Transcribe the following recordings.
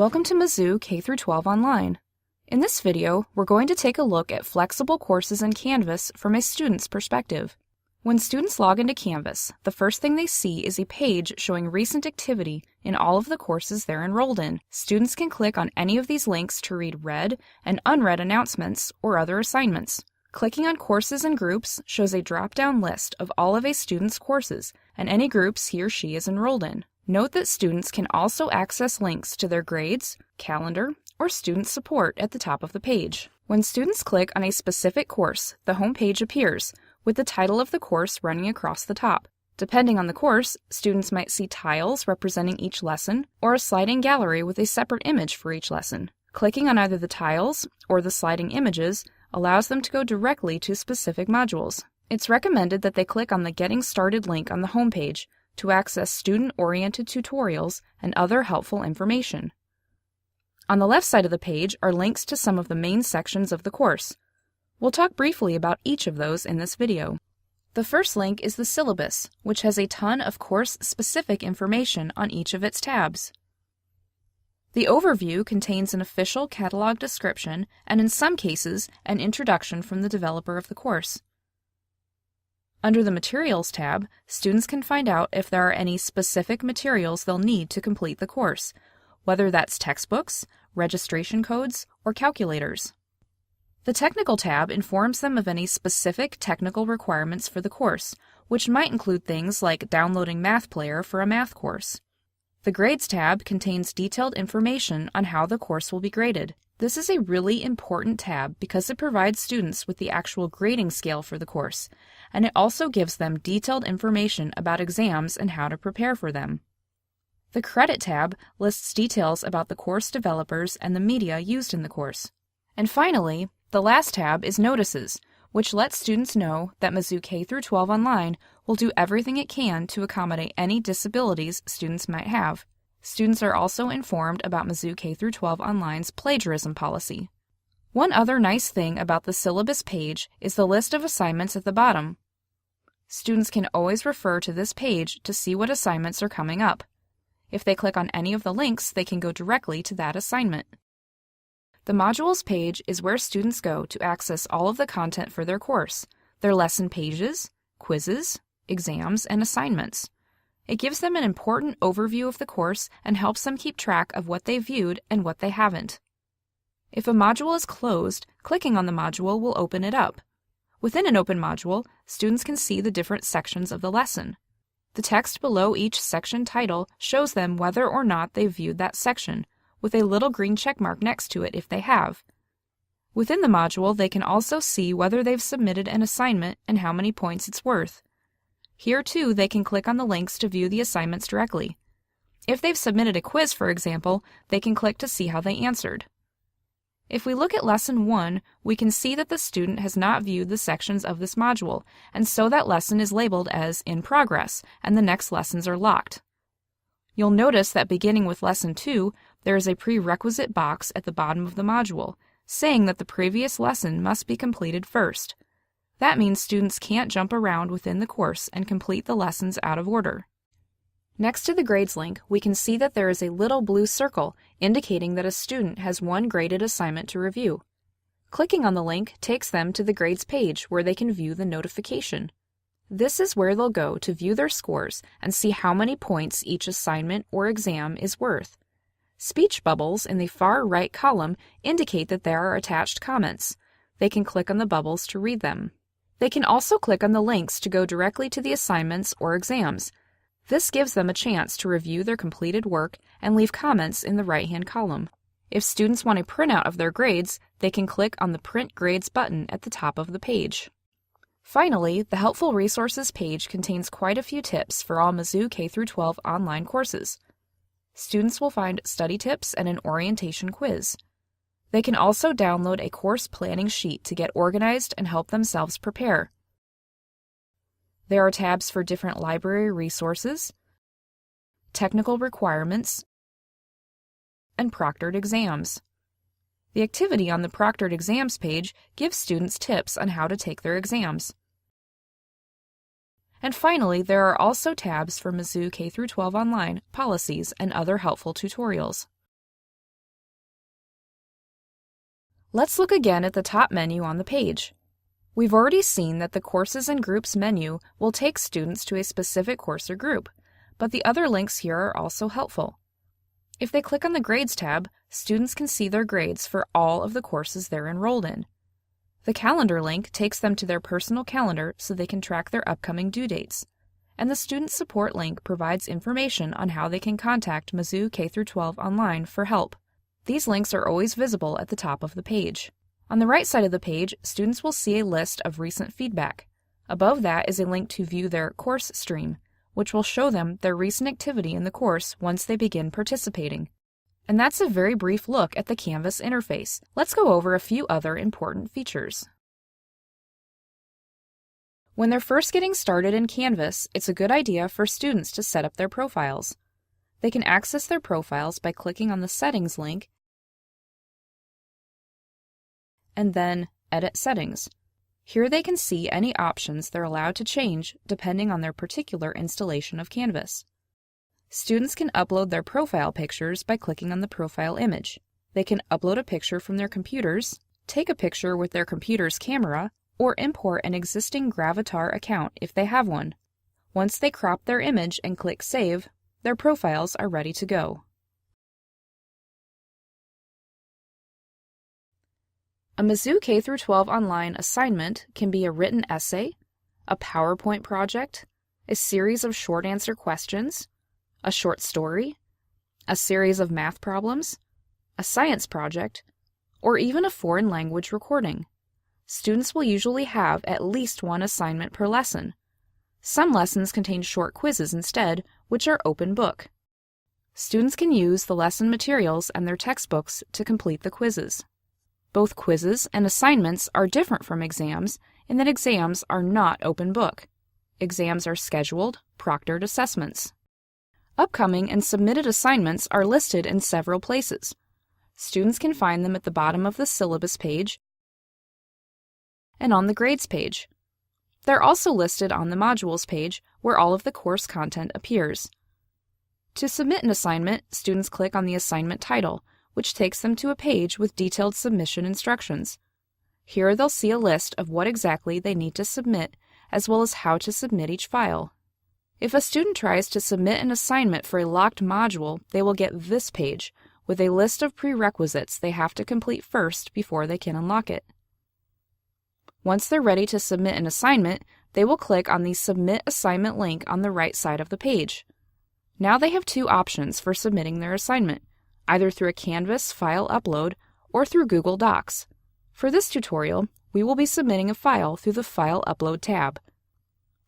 Welcome to Mizzou K-12 Online. In this video, we're going to take a look at flexible courses in Canvas from a student's perspective. When students log into Canvas, the first thing they see is a page showing recent activity in all of the courses they're enrolled in. Students can click on any of these links to read read and unread announcements or other assignments. Clicking on Courses and Groups shows a drop-down list of all of a student's courses and any groups he or she is enrolled in. Note that students can also access links to their grades, calendar, or student support at the top of the page. When students click on a specific course, the home page appears, with the title of the course running across the top. Depending on the course, students might see tiles representing each lesson or a sliding gallery with a separate image for each lesson. Clicking on either the tiles or the sliding images allows them to go directly to specific modules. It's recommended that they click on the Getting Started link on the home page to access student-oriented tutorials and other helpful information. On the left side of the page are links to some of the main sections of the course. We'll talk briefly about each of those in this video. The first link is the syllabus, which has a ton of course-specific information on each of its tabs. The overview contains an official catalog description and, in some cases, an introduction from the developer of the course. Under the Materials tab, students can find out if there are any specific materials they'll need to complete the course, whether that's textbooks, registration codes, or calculators. The Technical tab informs them of any specific technical requirements for the course, which might include things like downloading Math Player for a math course. The Grades tab contains detailed information on how the course will be graded. This is a really important tab because it provides students with the actual grading scale for the course, and it also gives them detailed information about exams and how to prepare for them. The Credit tab lists details about the course developers and the media used in the course. And finally, the last tab is Notices, which lets students know that Mizzou K-12 Online will do everything it can to accommodate any disabilities students might have. Students are also informed about Mizzou K-12 Online's plagiarism policy. One other nice thing about the syllabus page is the list of assignments at the bottom. Students can always refer to this page to see what assignments are coming up. If they click on any of the links, they can go directly to that assignment. The Modules page is where students go to access all of the content for their course, their lesson pages, quizzes, exams, and assignments. It gives them an important overview of the course and helps them keep track of what they viewed and what they haven't. If a module is closed, clicking on the module will open it up. Within an open module, students can see the different sections of the lesson. The text below each section title shows them whether or not they viewed that section, with a little green check mark next to it if they have. Within the module, they can also see whether they've submitted an assignment and how many points it's worth. Here, too, they can click on the links to view the assignments directly. If they've submitted a quiz, for example, they can click to see how they answered. If we look at Lesson 1, we can see that the student has not viewed the sections of this module, and so that lesson is labeled as In Progress, and the next lessons are locked. You'll notice that beginning with Lesson 2, there is a prerequisite box at the bottom of the module, saying that the previous lesson must be completed first. That means students can't jump around within the course and complete the lessons out of order. Next to the Grades link, we can see that there is a little blue circle indicating that a student has one graded assignment to review. Clicking on the link takes them to the Grades page where they can view the notification. This is where they'll go to view their scores and see how many points each assignment or exam is worth. Speech bubbles in the far right column indicate that there are attached comments. They can click on the bubbles to read them. They can also click on the links to go directly to the assignments or exams. This gives them a chance to review their completed work and leave comments in the right-hand column. If students want a printout of their grades, they can click on the Print Grades button at the top of the page. Finally, the Helpful Resources page contains quite a few tips for all Mizzou K-12 online courses. Students will find study tips and an orientation quiz. They can also download a course planning sheet to get organized and help themselves prepare. There are tabs for different library resources, technical requirements, and proctored exams. The activity on the proctored exams page gives students tips on how to take their exams. And finally, there are also tabs for Mizzou K-12 Online, policies, and other helpful tutorials. Let's look again at the top menu on the page. We've already seen that the Courses and Groups menu will take students to a specific course or group, but the other links here are also helpful. If they click on the Grades tab, students can see their grades for all of the courses they're enrolled in. The Calendar link takes them to their personal calendar so they can track their upcoming due dates. And the Student Support link provides information on how they can contact Mizzou K-12 Online for help. These links are always visible at the top of the page. On the right side of the page, students will see a list of recent feedback. Above that is a link to view their course stream, which will show them their recent activity in the course once they begin participating. And that's a very brief look at the Canvas interface. Let's go over a few other important features. When they're first getting started in Canvas, it's a good idea for students to set up their profiles. They can access their profiles by clicking on the Settings link and then Edit Settings. Here they can see any options they're allowed to change depending on their particular installation of Canvas. Students can upload their profile pictures by clicking on the profile image. They can upload a picture from their computers, take a picture with their computer's camera, or import an existing Gravatar account if they have one. Once they crop their image and click Save, their profiles are ready to go. A Mizzou K-12 Online assignment can be a written essay, a PowerPoint project, a series of short answer questions, a short story, a series of math problems, a science project, or even a foreign language recording. Students will usually have at least one assignment per lesson. Some lessons contain short quizzes instead, which are open book. Students can use the lesson materials and their textbooks to complete the quizzes. Both quizzes and assignments are different from exams in that exams are not open book. Exams are scheduled, proctored assessments. Upcoming and submitted assignments are listed in several places. Students can find them at the bottom of the syllabus page and on the grades page. They're also listed on the modules page where all of the course content appears. To submit an assignment, students click on the assignment title, which takes them to a page with detailed submission instructions. Here they'll see a list of what exactly they need to submit, as well as how to submit each file. If a student tries to submit an assignment for a locked module, they will get this page, with a list of prerequisites they have to complete first before they can unlock it. Once they're ready to submit an assignment, they will click on the Submit Assignment link on the right side of the page. Now they have two options for submitting their assignment, either through a Canvas file upload or through Google Docs. For this tutorial, we will be submitting a file through the File Upload tab.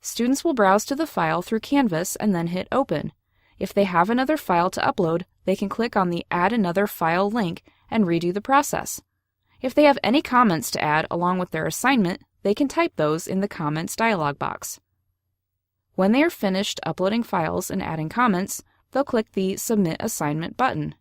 Students will browse to the file through Canvas and then hit Open. If they have another file to upload, they can click on the Add Another File link and redo the process. If they have any comments to add along with their assignment, they can type those in the Comments dialog box. When they are finished uploading files and adding comments, they'll click the Submit Assignment button.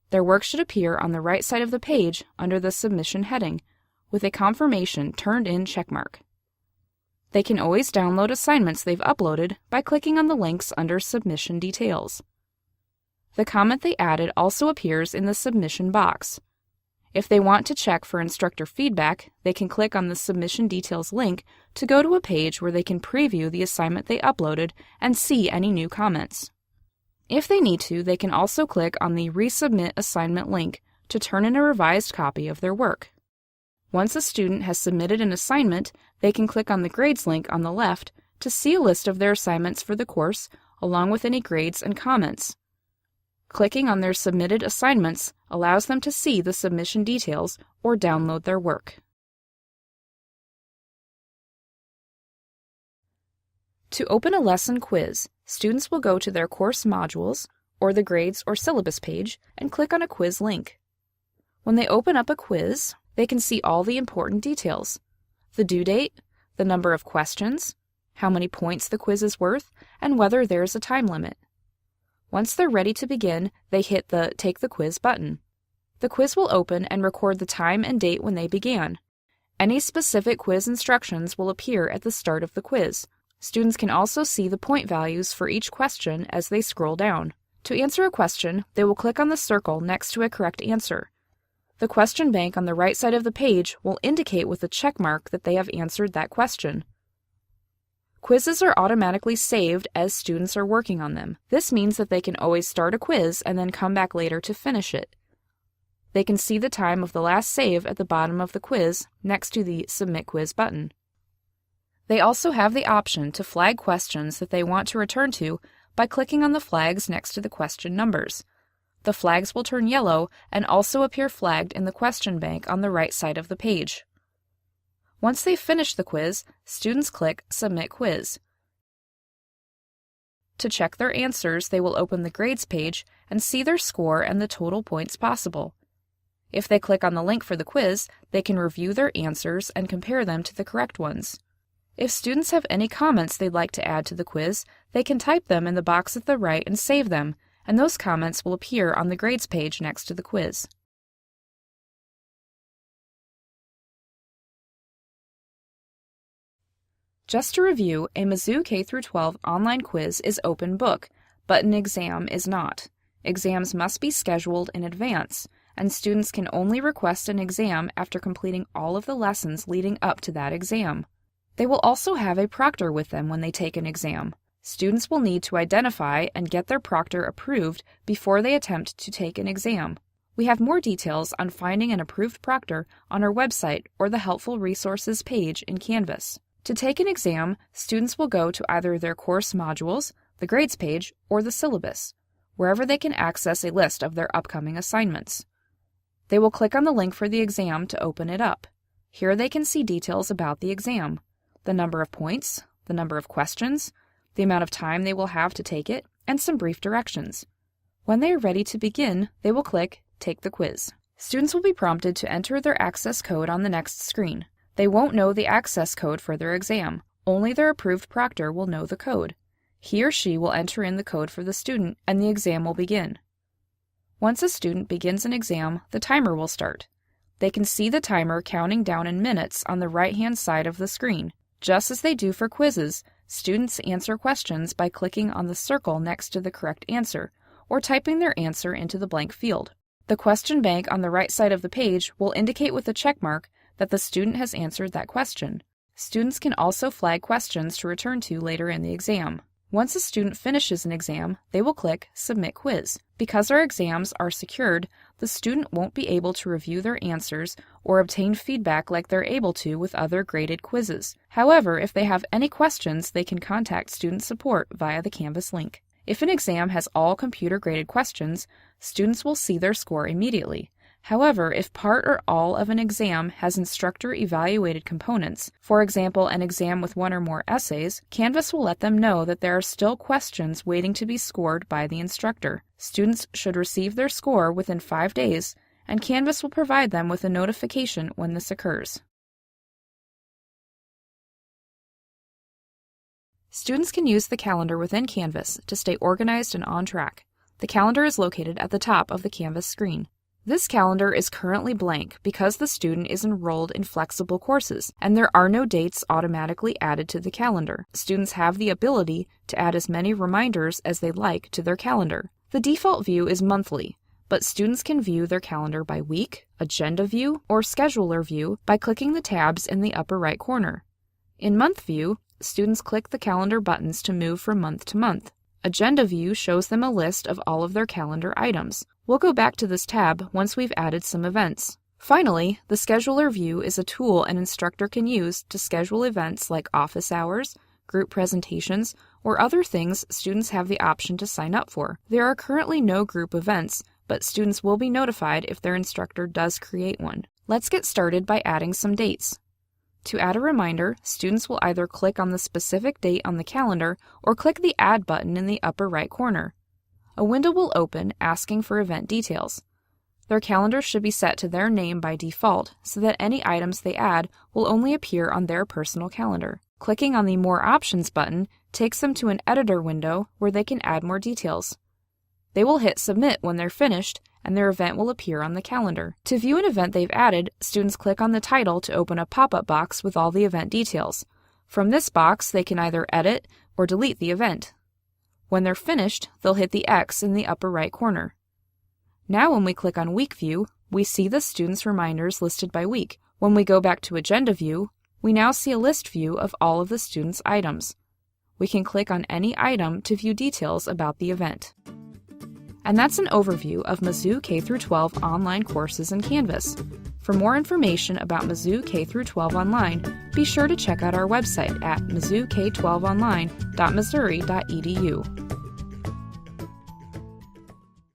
Their work should appear on the right side of the page under the Submission heading, with a confirmation turned in checkmark. They can always download assignments they've uploaded by clicking on the links under Submission Details. The comment they added also appears in the submission box. If they want to check for instructor feedback, they can click on the Submission Details link to go to a page where they can preview the assignment they uploaded and see any new comments. If they need to, they can also click on the Resubmit Assignment link to turn in a revised copy of their work. Once a student has submitted an assignment, they can click on the Grades link on the left to see a list of their assignments for the course, along with any grades and comments. Clicking on their submitted assignments allows them to see the submission details or download their work. To open a lesson quiz, students will go to their course modules, or the grades or syllabus page, and click on a quiz link. When they open up a quiz, they can see all the important details: the due date, the number of questions, how many points the quiz is worth, and whether there's a time limit. Once they're ready to begin, they hit the Take the Quiz button. The quiz will open and record the time and date when they began. Any specific quiz instructions will appear at the start of the quiz. Students can also see the point values for each question as they scroll down. To answer a question, they will click on the circle next to a correct answer. The question bank on the right side of the page will indicate with a check mark that they have answered that question. Quizzes are automatically saved as students are working on them. This means that they can always start a quiz and then come back later to finish it. They can see the time of the last save at the bottom of the quiz next to the Submit Quiz button. They also have the option to flag questions that they want to return to by clicking on the flags next to the question numbers. The flags will turn yellow and also appear flagged in the question bank on the right side of the page. Once they've finished the quiz, students click Submit Quiz. To check their answers, they will open the grades page and see their score and the total points possible. If they click on the link for the quiz, they can review their answers and compare them to the correct ones. If students have any comments they'd like to add to the quiz, they can type them in the box at the right and save them, and those comments will appear on the grades page next to the quiz. Just to review, a Mizzou K-12 online quiz is open book, but an exam is not. Exams must be scheduled in advance, and students can only request an exam after completing all of the lessons leading up to that exam. They will also have a proctor with them when they take an exam. Students will need to identify and get their proctor approved before they attempt to take an exam. We have more details on finding an approved proctor on our website or the Helpful Resources page in Canvas. To take an exam, students will go to either their course modules, the grades page, or the syllabus, wherever they can access a list of their upcoming assignments. They will click on the link for the exam to open it up. Here they can see details about the exam, the number of points, the number of questions, the amount of time they will have to take it, and some brief directions. When they are ready to begin, they will click Take the Quiz. Students will be prompted to enter their access code on the next screen. They won't know the access code for their exam. Only their approved proctor will know the code. He or she will enter in the code for the student, and the exam will begin. Once a student begins an exam, the timer will start. They can see the timer counting down in minutes on the right-hand side of the screen. Just as they do for quizzes, students answer questions by clicking on the circle next to the correct answer, or typing their answer into the blank field. The question bank on the right side of the page will indicate with a check mark that the student has answered that question. Students can also flag questions to return to later in the exam. Once a student finishes an exam, they will click Submit Quiz. Because our exams are secured, the student won't be able to review their answers or obtain feedback like they're able to with other graded quizzes. However, if they have any questions, they can contact student support via the Canvas link. If an exam has all computer-graded questions, students will see their score immediately. However, if part or all of an exam has instructor-evaluated components, for example, an exam with one or more essays, Canvas will let them know that there are still questions waiting to be scored by the instructor. Students should receive their score within 5 days, and Canvas will provide them with a notification when this occurs. Students can use the calendar within Canvas to stay organized and on track. The calendar is located at the top of the Canvas screen. This calendar is currently blank because the student is enrolled in flexible courses, and there are no dates automatically added to the calendar. Students have the ability to add as many reminders as they like to their calendar. The default view is monthly, but students can view their calendar by week, agenda view, or scheduler view by clicking the tabs in the upper right corner. In month view, students click the calendar buttons to move from month to month. Agenda view shows them a list of all of their calendar items. We'll go back to this tab once we've added some events. Finally, the scheduler view is a tool an instructor can use to schedule events like office hours, group presentations, or other things students have the option to sign up for. There are currently no group events, but students will be notified if their instructor does create one. Let's get started by adding some dates. To add a reminder, students will either click on the specific date on the calendar or click the Add button in the upper right corner. A window will open asking for event details. Their calendar should be set to their name by default so that any items they add will only appear on their personal calendar. Clicking on the More Options button takes them to an editor window where they can add more details. They will hit Submit when they're finished, and their event will appear on the calendar. To view an event they've added, students click on the title to open a pop-up box with all the event details. From this box, they can either edit or delete the event. When they're finished, they'll hit the X in the upper right corner. Now when we click on Week View, we see the students' reminders listed by week. When we go back to Agenda View, we now see a list view of all of the students' items. We can click on any item to view details about the event. And that's an overview of Mizzou K-12 online courses in Canvas. For more information about Mizzou K-12 Online, be sure to check out our website at mizzouK12online.missouri.edu.